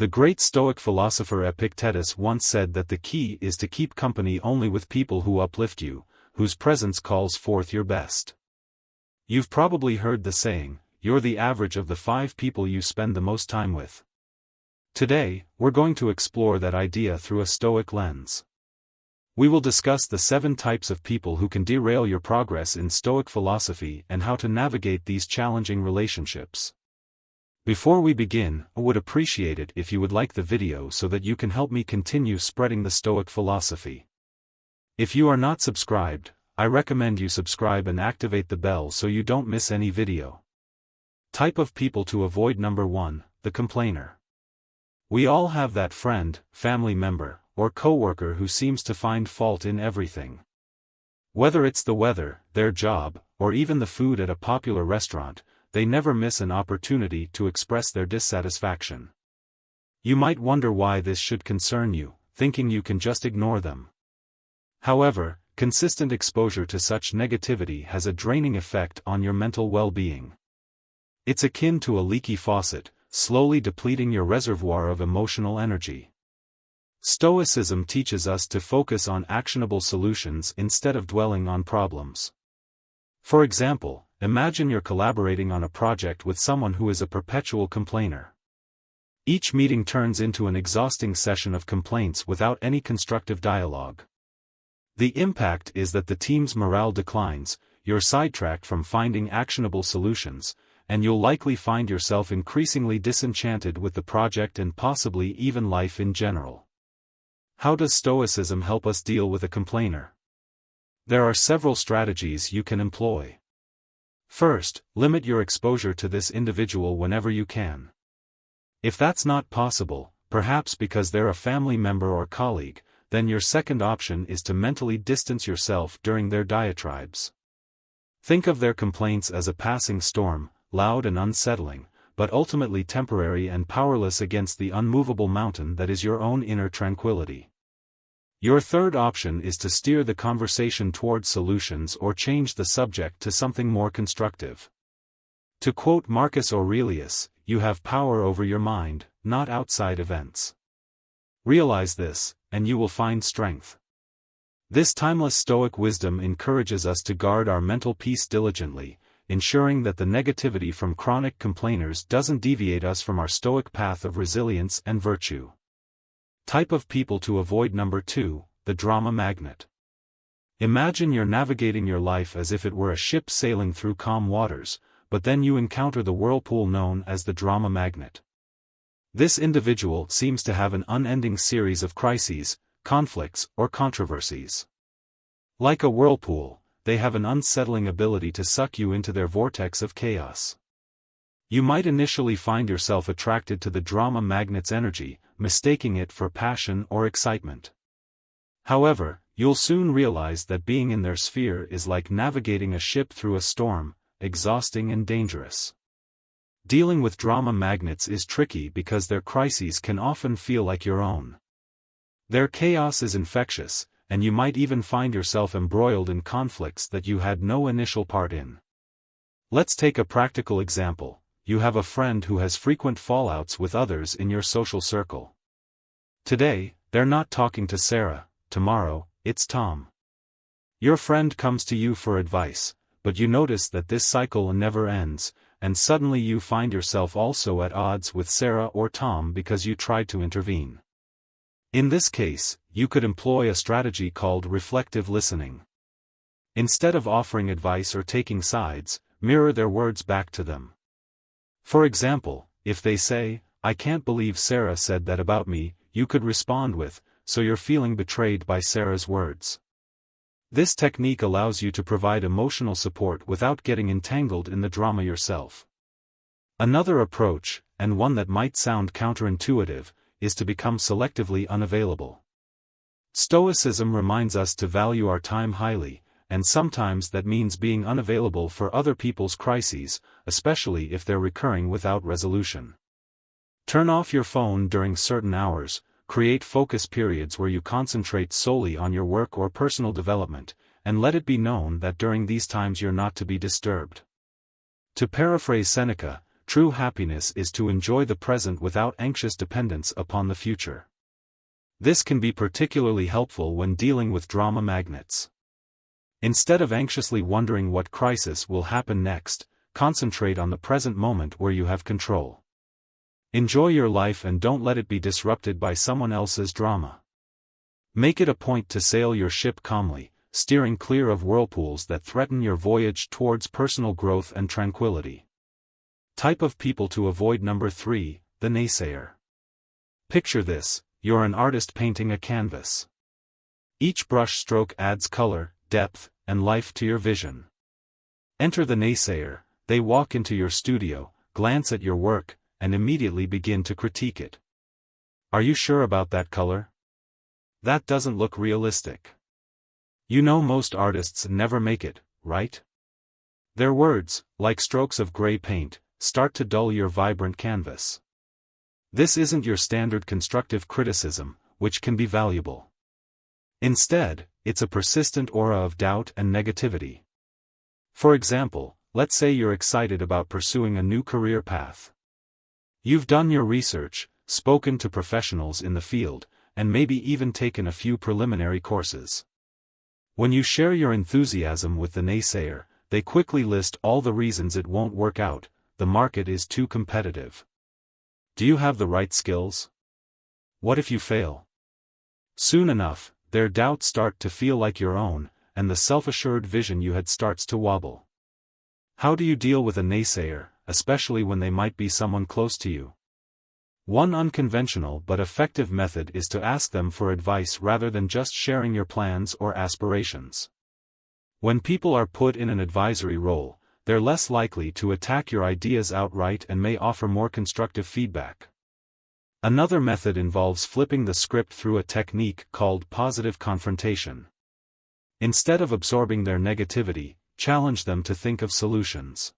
The great Stoic philosopher Epictetus once said that the key is to keep company only with people who uplift you, whose presence calls forth your best. You've probably heard the saying, you're the average of the 5 people you spend the most time with. Today, we're going to explore that idea through a Stoic lens. We will discuss the 7 types of people who can derail your progress in Stoic philosophy and how to navigate these challenging relationships. Before we begin, I would appreciate it if you would like the video so that you can help me continue spreading the Stoic philosophy. If you are not subscribed, I recommend you subscribe and activate the bell so you don't miss any video. Type of people to avoid. Number 1, the complainer. We all have that friend, family member, or coworker who seems to find fault in everything. Whether it's the weather, their job, or even the food at a popular restaurant, they never miss an opportunity to express their dissatisfaction. You might wonder why this should concern you, thinking you can just ignore them. However, consistent exposure to such negativity has a draining effect on your mental well-being. It's akin to a leaky faucet, slowly depleting your reservoir of emotional energy. Stoicism teaches us to focus on actionable solutions instead of dwelling on problems. For example, imagine you're collaborating on a project with someone who is a perpetual complainer. Each meeting turns into an exhausting session of complaints without any constructive dialogue. The impact is that the team's morale declines, you're sidetracked from finding actionable solutions, and you'll likely find yourself increasingly disenchanted with the project and possibly even life in general. How does Stoicism help us deal with a complainer? There are several strategies you can employ. First, limit your exposure to this individual whenever you can. If that's not possible, perhaps because they're a family member or colleague, then your second option is to mentally distance yourself during their diatribes. Think of their complaints as a passing storm, loud and unsettling, but ultimately temporary and powerless against the unmovable mountain that is your own inner tranquility. Your third option is to steer the conversation toward solutions or change the subject to something more constructive. To quote Marcus Aurelius, you have power over your mind, not outside events. Realize this, and you will find strength. This timeless Stoic wisdom encourages us to guard our mental peace diligently, ensuring that the negativity from chronic complainers doesn't deviate us from our Stoic path of resilience and virtue. Type of people to avoid. Number 2, the drama magnet. Imagine you're navigating your life as if it were a ship sailing through calm waters, but then you encounter the whirlpool known as the drama magnet. This individual seems to have an unending series of crises, conflicts, or controversies. Like a whirlpool, they have an unsettling ability to suck you into their vortex of chaos. You might initially find yourself attracted to the drama magnet's energy, mistaking it for passion or excitement. However, you'll soon realize that being in their sphere is like navigating a ship through a storm, exhausting and dangerous. Dealing with drama magnets is tricky because their crises can often feel like your own. Their chaos is infectious, and you might even find yourself embroiled in conflicts that you had no initial part in. Let's take a practical example. You have a friend who has frequent fallouts with others in your social circle. Today, they're not talking to Sarah, tomorrow, it's Tom. Your friend comes to you for advice, but you notice that this cycle never ends, and suddenly you find yourself also at odds with Sarah or Tom because you tried to intervene. In this case, you could employ a strategy called reflective listening. Instead of offering advice or taking sides, mirror their words back to them. For example, if they say, "I can't believe Sarah said that about me," you could respond with, "So you're feeling betrayed by Sarah's words." This technique allows you to provide emotional support without getting entangled in the drama yourself. Another approach, and one that might sound counterintuitive, is to become selectively unavailable. Stoicism reminds us to value our time highly, and sometimes that means being unavailable for other people's crises, especially if they're recurring without resolution. Turn off your phone during certain hours, create focus periods where you concentrate solely on your work or personal development, and let it be known that during these times you're not to be disturbed. To paraphrase Seneca, true happiness is to enjoy the present without anxious dependence upon the future. This can be particularly helpful when dealing with drama magnets. Instead of anxiously wondering what crisis will happen next, concentrate on the present moment where you have control. Enjoy your life and don't let it be disrupted by someone else's drama. Make it a point to sail your ship calmly, steering clear of whirlpools that threaten your voyage towards personal growth and tranquility. Type of people to avoid. Number 3, the naysayer. Picture this: you're an artist painting a canvas. Each brush stroke adds color, depth, and life to your vision. Enter the naysayer. They walk into your studio, glance at your work, and immediately begin to critique it. Are you sure about that color? That doesn't look realistic. You know most artists never make it, right? Their words, like strokes of gray paint, start to dull your vibrant canvas. This isn't your standard constructive criticism, which can be valuable. Instead, it's a persistent aura of doubt and negativity. For example, let's say you're excited about pursuing a new career path. You've done your research, spoken to professionals in the field, and maybe even taken a few preliminary courses. When you share your enthusiasm with the naysayer, they quickly list all the reasons it won't work out. The market is too competitive. Do you have the right skills? What if you fail? Soon enough, their doubts start to feel like your own, and the self-assured vision you had starts to wobble. How do you deal with a naysayer, especially when they might be someone close to you? One unconventional but effective method is to ask them for advice rather than just sharing your plans or aspirations. When people are put in an advisory role, they're less likely to attack your ideas outright and may offer more constructive feedback. Another method involves flipping the script through a technique called positive confrontation. Instead of absorbing their negativity, challenge them to think of solutions.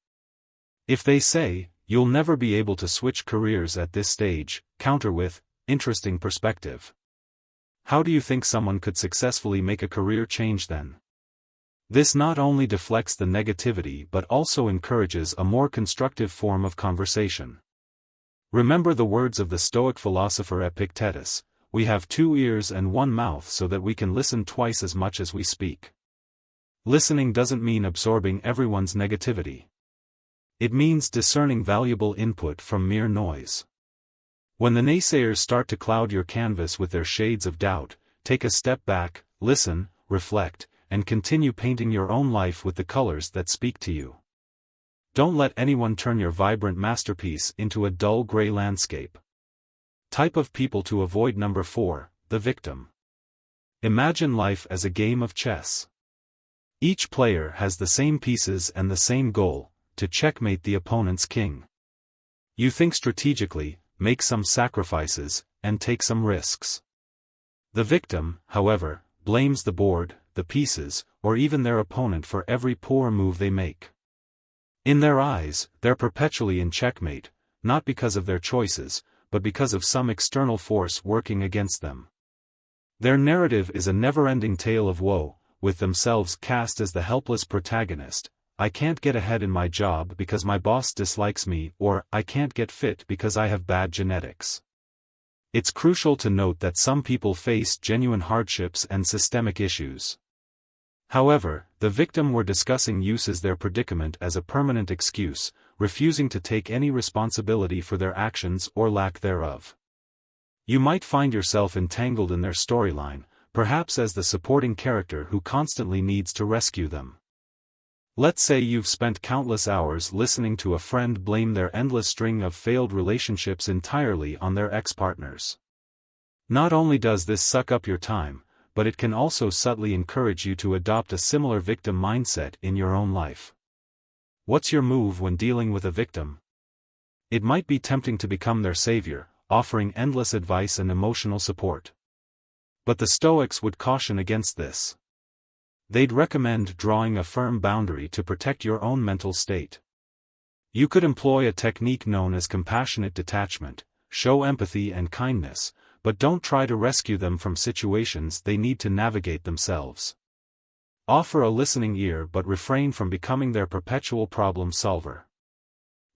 If they say, "You'll never be able to switch careers at this stage," counter with, "Interesting perspective. How do you think someone could successfully make a career change then?" This not only deflects the negativity but also encourages a more constructive form of conversation. Remember the words of the Stoic philosopher Epictetus: "We have 2 ears and 1 mouth so that we can listen twice as much as we speak." Listening doesn't mean absorbing everyone's negativity. It means discerning valuable input from mere noise. When the naysayers start to cloud your canvas with their shades of doubt, take a step back, listen, reflect, and continue painting your own life with the colors that speak to you. Don't let anyone turn your vibrant masterpiece into a dull gray landscape. Type of people to avoid. Number 4, the victim. Imagine life as a game of chess. Each player has the same pieces and the same goal: to checkmate the opponent's king. You think strategically, make some sacrifices, and take some risks. The victim, however, blames the board, the pieces, or even their opponent for every poor move they make. In their eyes, they're perpetually in checkmate, not because of their choices, but because of some external force working against them. Their narrative is a never-ending tale of woe, with themselves cast as the helpless protagonist. "I can't get ahead in my job because my boss dislikes me," or "I can't get fit because I have bad genetics." It's crucial to note that some people face genuine hardships and systemic issues. However, the victim we're discussing uses their predicament as a permanent excuse, refusing to take any responsibility for their actions or lack thereof. You might find yourself entangled in their storyline, perhaps as the supporting character who constantly needs to rescue them. Let's say you've spent countless hours listening to a friend blame their endless string of failed relationships entirely on their ex-partners. Not only does this suck up your time, but it can also subtly encourage you to adopt a similar victim mindset in your own life. What's your move when dealing with a victim? It might be tempting to become their savior, offering endless advice and emotional support. But the Stoics would caution against this. They'd recommend drawing a firm boundary to protect your own mental state. You could employ a technique known as compassionate detachment, show empathy and kindness, but don't try to rescue them from situations they need to navigate themselves. Offer a listening ear but refrain from becoming their perpetual problem solver.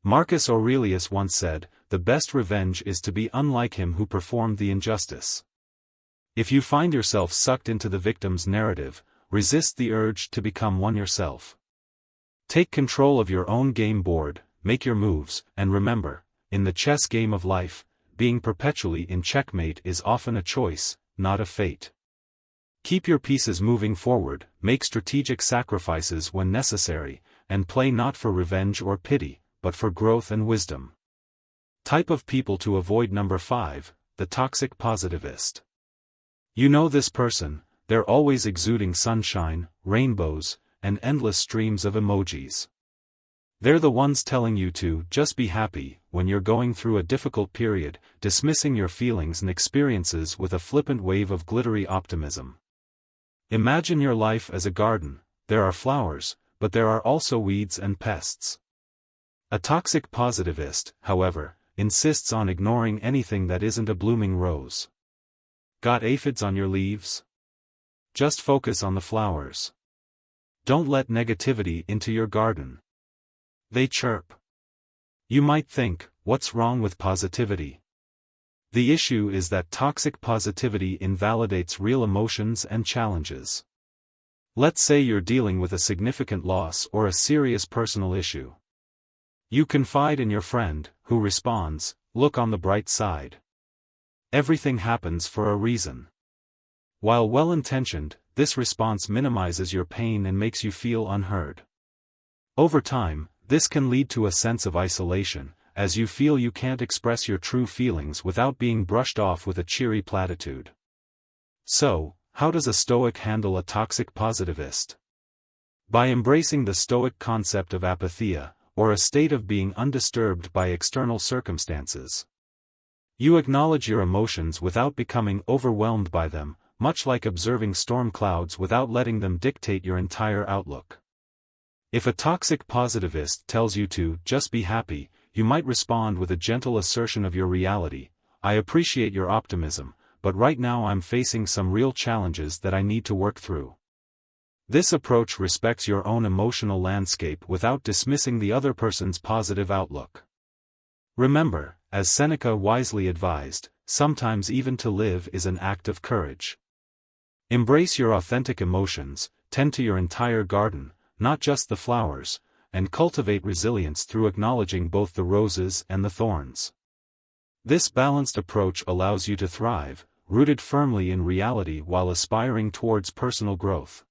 Marcus Aurelius once said, "The best revenge is to be unlike him who performed the injustice." If you find yourself sucked into the victim's narrative, resist the urge to become one yourself. Take control of your own game board, make your moves, and remember, in the chess game of life, being perpetually in checkmate is often a choice, not a fate. Keep your pieces moving forward, make strategic sacrifices when necessary, and play not for revenge or pity, but for growth and wisdom. Type of people to avoid. Number 5, the toxic positivist. You know this person, they're always exuding sunshine, rainbows, and endless streams of emojis. They're the ones telling you to just be happy when you're going through a difficult period, dismissing your feelings and experiences with a flippant wave of glittery optimism. Imagine your life as a garden. There are flowers, but there are also weeds and pests. A toxic positivist, however, insists on ignoring anything that isn't a blooming rose. Got aphids on your leaves? Just focus on the flowers. Don't let negativity into your garden. They chirp. You might think, what's wrong with positivity? The issue is that toxic positivity invalidates real emotions and challenges. Let's say you're dealing with a significant loss or a serious personal issue. You confide in your friend, who responds, "Look on the bright side. Everything happens for a reason." While well-intentioned, this response minimizes your pain and makes you feel unheard. Over time, this can lead to a sense of isolation, as you feel you can't express your true feelings without being brushed off with a cheery platitude. So, how does a Stoic handle a toxic positivist? By embracing the Stoic concept of apatheia, or a state of being undisturbed by external circumstances. You acknowledge your emotions without becoming overwhelmed by them, much like observing storm clouds without letting them dictate your entire outlook. If a toxic positivist tells you to just be happy, you might respond with a gentle assertion of your reality. "I appreciate your optimism, but right now I'm facing some real challenges that I need to work through." This approach respects your own emotional landscape without dismissing the other person's positive outlook. Remember, as Seneca wisely advised, sometimes even to live is an act of courage. Embrace your authentic emotions, tend to your entire garden, not just the flowers, and cultivate resilience through acknowledging both the roses and the thorns. This balanced approach allows you to thrive, rooted firmly in reality while aspiring towards personal growth.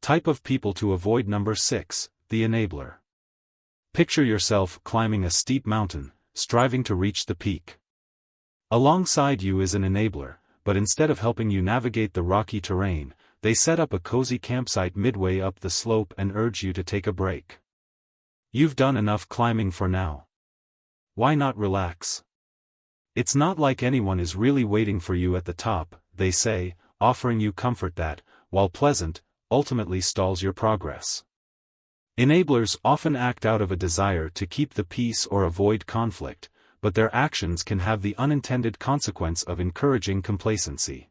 Type of people to avoid. Number 6, the enabler. Picture yourself climbing a steep mountain, striving to reach the peak. Alongside you is an enabler, but instead of helping you navigate the rocky terrain, they set up a cozy campsite midway up the slope and urge you to take a break. You've done enough climbing for now. Why not relax? It's not like anyone is really waiting for you at the top, they say, offering you comfort that, while pleasant, ultimately stalls your progress. Enablers often act out of a desire to keep the peace or avoid conflict, but their actions can have the unintended consequence of encouraging complacency.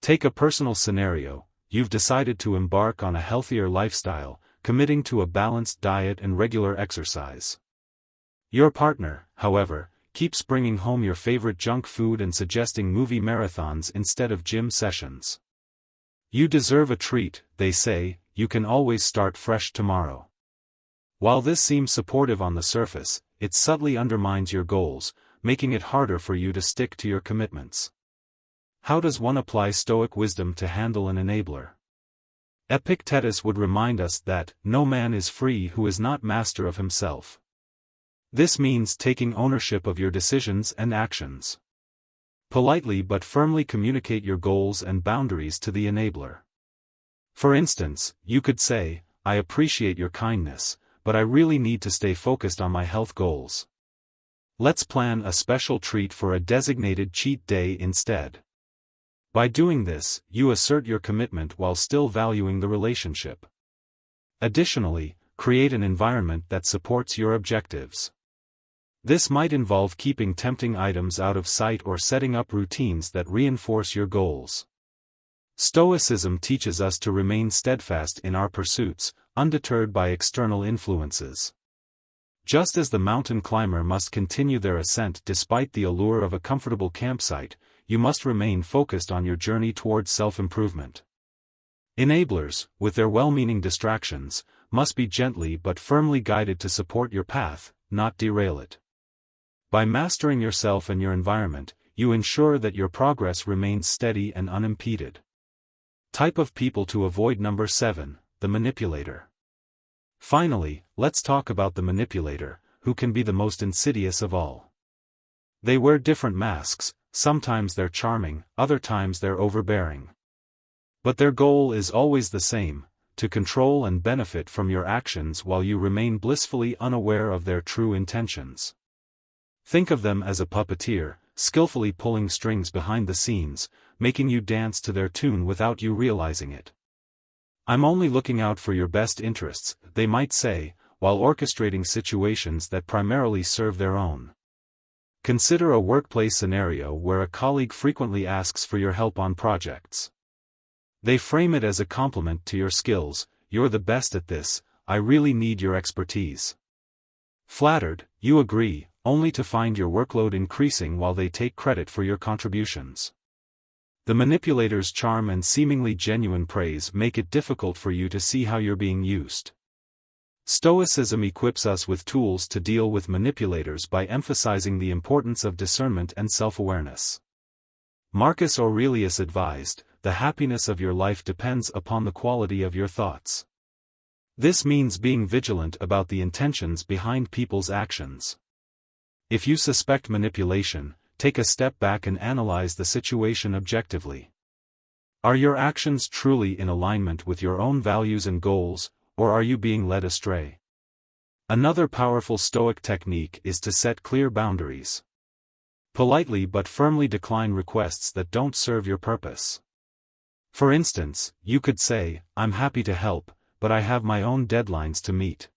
Take a personal scenario. You've decided to embark on a healthier lifestyle, committing to a balanced diet and regular exercise. Your partner, however, keeps bringing home your favorite junk food and suggesting movie marathons instead of gym sessions. You deserve a treat, they say, you can always start fresh tomorrow. While this seems supportive on the surface, it subtly undermines your goals, making it harder for you to stick to your commitments. How does one apply Stoic wisdom to handle an enabler? Epictetus would remind us that, "No man is free who is not master of himself." This means taking ownership of your decisions and actions. Politely but firmly communicate your goals and boundaries to the enabler. For instance, you could say, "I appreciate your kindness, but I really need to stay focused on my health goals. Let's plan a special treat for a designated cheat day instead." By doing this, you assert your commitment while still valuing the relationship. Additionally, create an environment that supports your objectives. This might involve keeping tempting items out of sight or setting up routines that reinforce your goals. Stoicism teaches us to remain steadfast in our pursuits, undeterred by external influences. Just as the mountain climber must continue their ascent despite the allure of a comfortable campsite, you must remain focused on your journey towards self-improvement. Enablers, with their well-meaning distractions, must be gently but firmly guided to support your path, not derail it. By mastering yourself and your environment, you ensure that your progress remains steady and unimpeded. Type of people to avoid. Number 7, the manipulator. Finally, let's talk about the manipulator, who can be the most insidious of all. They wear different masks, sometimes they're charming, other times they're overbearing. But their goal is always the same: to control and benefit from your actions while you remain blissfully unaware of their true intentions. Think of them as a puppeteer, skillfully pulling strings behind the scenes, making you dance to their tune without you realizing it. "I'm only looking out for your best interests," they might say, while orchestrating situations that primarily serve their own. Consider a workplace scenario where a colleague frequently asks for your help on projects. They frame it as a compliment to your skills: "You're the best at this, I really need your expertise." Flattered, you agree, only to find your workload increasing while they take credit for your contributions. The manipulator's charm and seemingly genuine praise make it difficult for you to see how you're being used. Stoicism equips us with tools to deal with manipulators by emphasizing the importance of discernment and self-awareness. Marcus Aurelius advised, "The happiness of your life depends upon the quality of your thoughts." This means being vigilant about the intentions behind people's actions. If you suspect manipulation, take a step back and analyze the situation objectively. Are your actions truly in alignment with your own values and goals, or are you being led astray? Another powerful Stoic technique is to set clear boundaries. Politely but firmly decline requests that don't serve your purpose. For instance, you could say, "I'm happy to help, but I have my own deadlines to meet.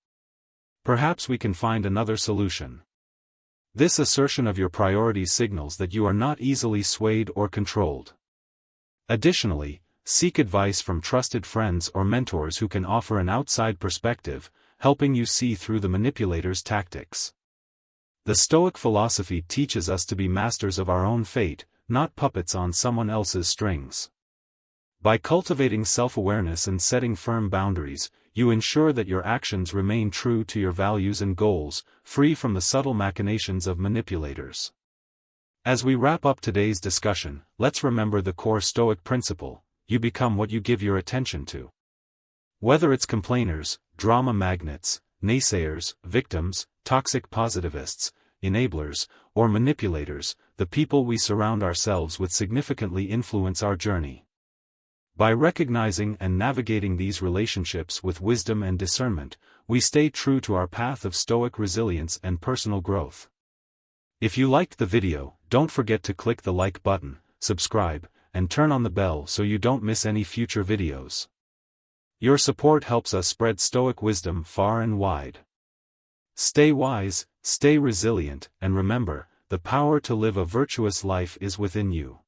Perhaps we can find another solution." This assertion of your priorities signals that you are not easily swayed or controlled. Additionally, seek advice from trusted friends or mentors who can offer an outside perspective, helping you see through the manipulator's tactics. The Stoic philosophy teaches us to be masters of our own fate, not puppets on someone else's strings. By cultivating self-awareness and setting firm boundaries, you ensure that your actions remain true to your values and goals, free from the subtle machinations of manipulators. As we wrap up today's discussion, let's remember the core Stoic principle: you become what you give your attention to. Whether it's complainers, drama magnets, naysayers, victims, toxic positivists, enablers, or manipulators, the people we surround ourselves with significantly influence our journey. By recognizing and navigating these relationships with wisdom and discernment, we stay true to our path of Stoic resilience and personal growth. If you liked the video, don't forget to click the like button, subscribe, and turn on the bell so you don't miss any future videos. Your support helps us spread Stoic wisdom far and wide. Stay wise, stay resilient, and remember, the power to live a virtuous life is within you.